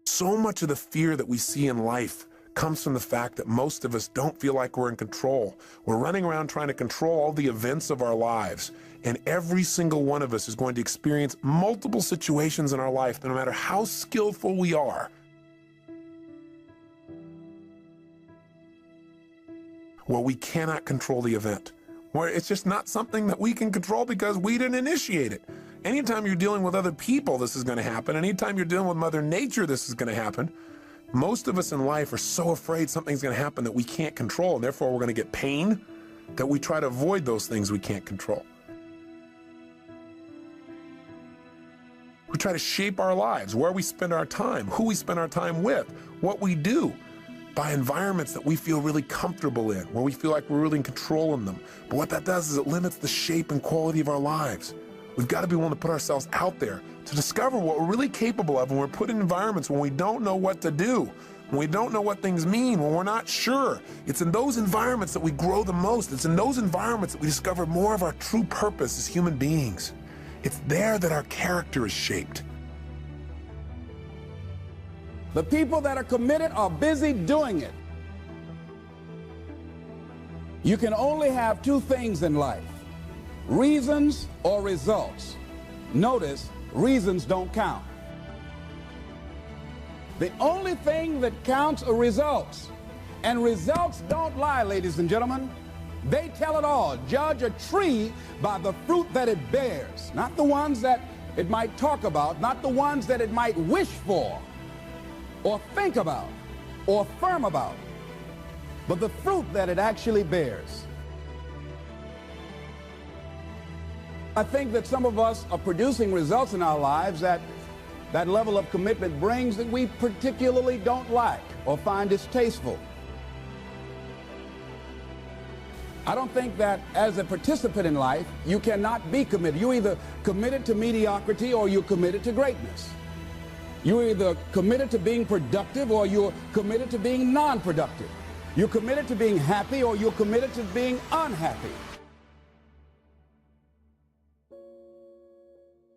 So much of the fear that we see in life comes from the fact that most of us don't feel like we're in control. We're running around trying to control all the events of our lives. And every single one of us is going to experience multiple situations in our life, no matter how skillful we are, where we cannot control the event, where it's just not something that we can control because we didn't initiate it. Anytime you're dealing with other people, this is going to happen. Anytime you're dealing with Mother Nature, this is going to happen. Most of us in life are so afraid something's going to happen that we can't control, and therefore we're going to get pain, that we try to avoid those things we can't control. We try to shape our lives, where we spend our time, who we spend our time with, what we do, by environments that we feel really comfortable in, where we feel like we're really in control in them. But what that does is it limits the shape and quality of our lives. We've got to be willing to put ourselves out there to discover what we're really capable of when we're put in environments when we don't know what to do, when we don't know what things mean, when we're not sure. It's in those environments that we grow the most. It's in those environments that we discover more of our true purpose as human beings. It's there that our character is shaped. The people that are committed are busy doing it. You can only have two things in life: reasons or results. Notice, reasons don't count. The only thing that counts are results. And results don't lie, ladies and gentlemen. They tell it all. Judge a tree by the fruit that it bears, not the ones that it might talk about, not the ones that it might wish for, or think about, or affirm about, but the fruit that it actually bears. I think that some of us are producing results in our lives that level of commitment brings that we particularly don't like or find distasteful. I don't think that as a participant in life, you cannot be committed. You're either committed to mediocrity or you're committed to greatness. You're either committed to being productive or you're committed to being non-productive. You're committed to being happy or you're committed to being unhappy.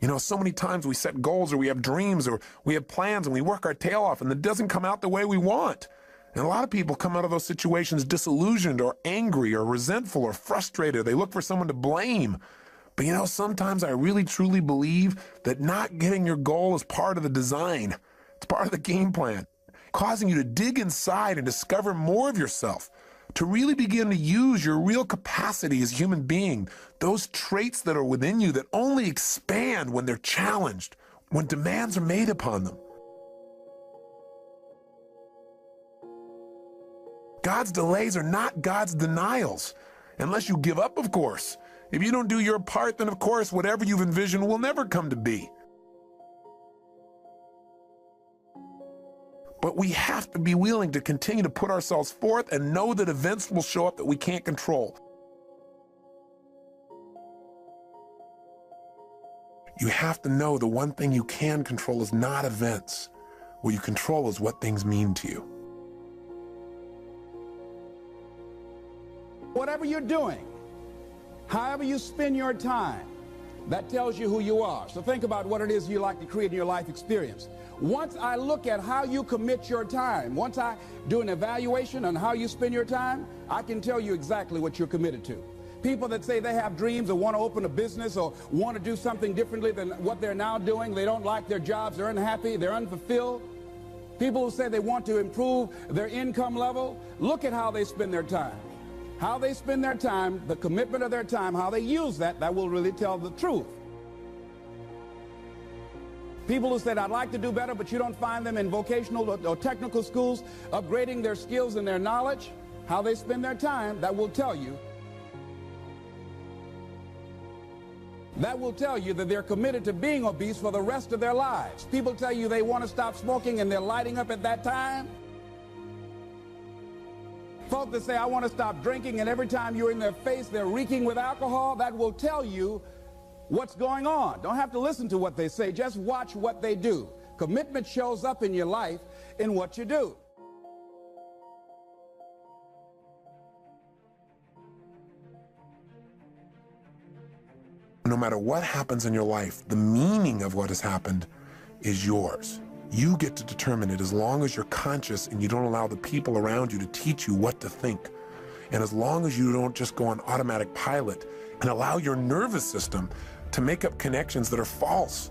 You know, so many times we set goals or we have dreams or we have plans and we work our tail off and it doesn't come out the way we want. And a lot of people come out of those situations disillusioned or angry or resentful or frustrated. They look for someone to blame. But you know, sometimes I really truly believe that not getting your goal is part of the design. It's part of the game plan, causing you to dig inside and discover more of yourself, to really begin to use your real capacity as a human being, those traits that are within you that only expand when they're challenged, when demands are made upon them. God's delays are not God's denials, unless you give up, of course. If you don't do your part, then of course, whatever you've envisioned will never come to be. But we have to be willing to continue to put ourselves forth and know that events will show up that we can't control. You have to know the one thing you can control is not events. What you control is what things mean to you. Whatever you're doing, however you spend your time, that tells you who you are. So think about what it is you like to create in your life experience. Once I look at how you commit your time, once I do an evaluation on how you spend your time, I can tell you exactly what you're committed to. People that say they have dreams or want to open a business or want to do something differently than what they're now doing, they don't like their jobs, they're unhappy, they're unfulfilled. People who say they want to improve their income level, look at how they spend their time. How they spend their time, the commitment of their time, how they use that will really tell the truth. People who said, I'd like to do better, but you don't find them in vocational or technical schools upgrading their skills and their knowledge, how they spend their time, that will tell you. That will tell you that they're committed to being obese for the rest of their lives. People tell you they want to stop smoking and they're lighting up at that time. Folks that say, I want to stop drinking, and every time you're in their face, they're reeking with alcohol, that will tell you what's going on. Don't have to listen to what they say, just watch what they do. Commitment shows up in your life in what you do. No matter what happens in your life, the meaning of what has happened is yours. You get to determine it as long as you're conscious and you don't allow the people around you to teach you what to think. And as long as you don't just go on automatic pilot and allow your nervous system to make up connections that are false.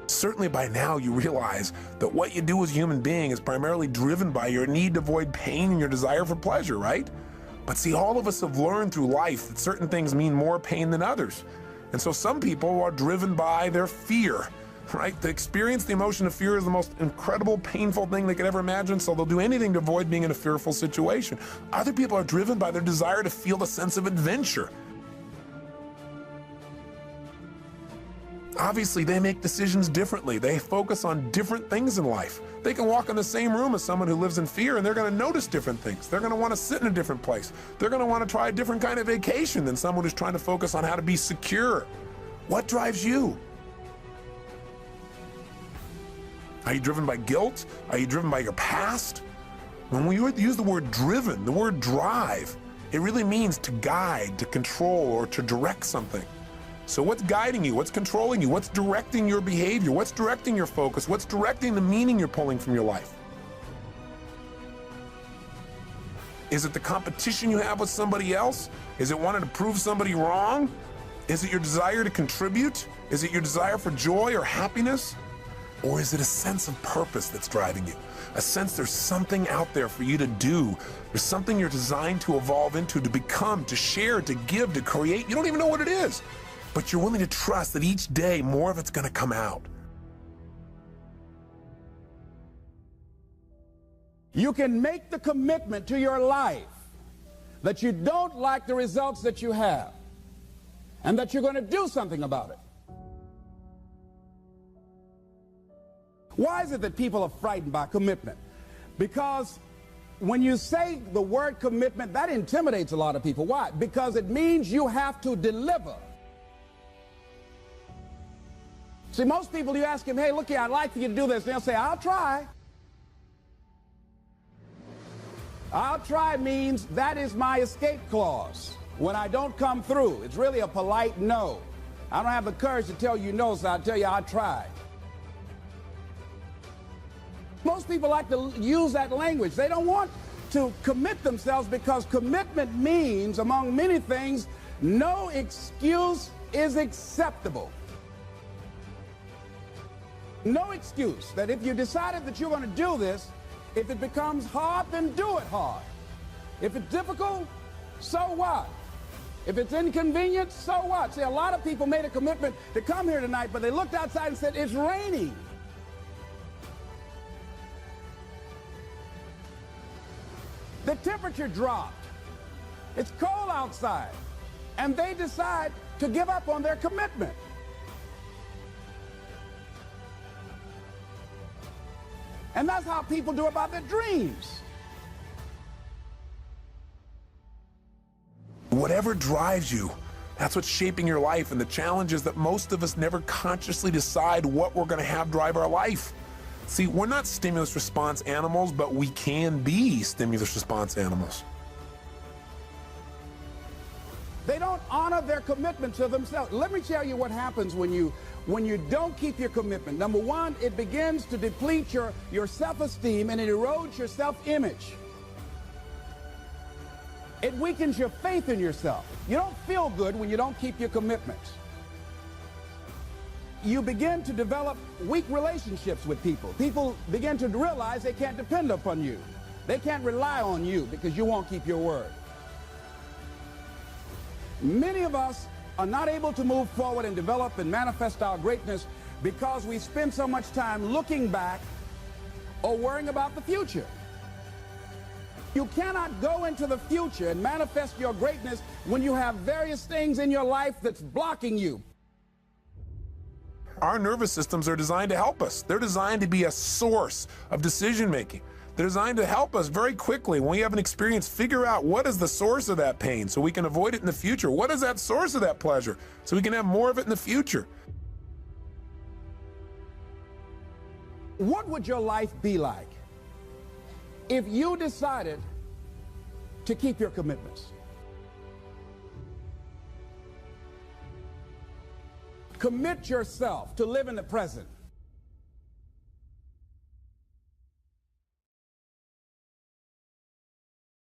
Certainly by now you realize that what you do as a human being is primarily driven by your need to avoid pain and your desire for pleasure, right? But see, all of us have learned through life that certain things mean more pain than others. And so some people are driven by their fear, right? To experience the emotion of fear is the most incredible, painful thing they could ever imagine, so they'll do anything to avoid being in a fearful situation. Other people are driven by their desire to feel the sense of adventure. Obviously, they make decisions differently. They focus on different things in life. They can walk in the same room as someone who lives in fear and they're going to notice different things. They're going to want to sit in a different place. They're going to want to try a different kind of vacation than someone who's trying to focus on how to be secure. What drives you? Are you driven by guilt? Are you driven by your past? When we use the word driven, the word drive, it really means to guide, to control, or to direct something. So what's guiding you? What's controlling you? What's directing your behavior? What's directing your focus? What's directing the meaning you're pulling from your life? Is it the competition you have with somebody else? Is it wanting to prove somebody wrong? Is it your desire to contribute? Is it your desire for joy or happiness? Or is it a sense of purpose that's driving you? A sense there's something out there for you to do. There's something you're designed to evolve into, to become, to share, to give, to create. You don't even know what it is. But you're willing to trust that each day more of it's going to come out. You can make the commitment to your life that you don't like the results that you have and that you're going to do something about it. Why is it that people are frightened by commitment? Because when you say the word commitment, that intimidates a lot of people. Why? Because it means you have to deliver. See, most people, you ask them, hey, look here, I'd like for you to do this. They'll say, I'll try. I'll try means that is my escape clause. When I don't come through, it's really a polite no. I don't have the courage to tell you no, so I'll tell you I'll try. Most people like to use that language. They don't want to commit themselves because commitment means, among many things, no excuse is acceptable. No excuse that if you decided that you're going to do this, if it becomes hard, then do it hard. If it's difficult, so what? If it's inconvenient, so what? See, a lot of people made a commitment to come here tonight, but they looked outside and said, it's raining. The temperature dropped. It's cold outside. And they decide to give up on their commitment. And that's how people do about their dreams. Whatever drives you, that's what's shaping your life. And the challenge is that most of us never consciously decide what we're going to have drive our life. See, we're not stimulus response animals, but we can be stimulus response animals. They don't honor their commitment to themselves. Let me tell you what happens when you don't keep your commitment. Number one, it begins to deplete your self-esteem and it erodes your self-image. It weakens your faith in yourself. You don't feel good when you don't keep your commitments. You begin to develop weak relationships with people. People begin to realize they can't depend upon you. They can't rely on you because you won't keep your word. Many of us are not able to move forward and develop and manifest our greatness because we spend so much time looking back or worrying about the future. You cannot go into the future and manifest your greatness when you have various things in your life that's blocking you. Our nervous systems are designed to help us. They're designed to be a source of decision making. They're designed to help us very quickly when we have an experience, figure out what is the source of that pain so we can avoid it in the future. What is that source of that pleasure so we can have more of it in the future? What would your life be like if you decided to keep your commitments? Commit yourself to live in the present.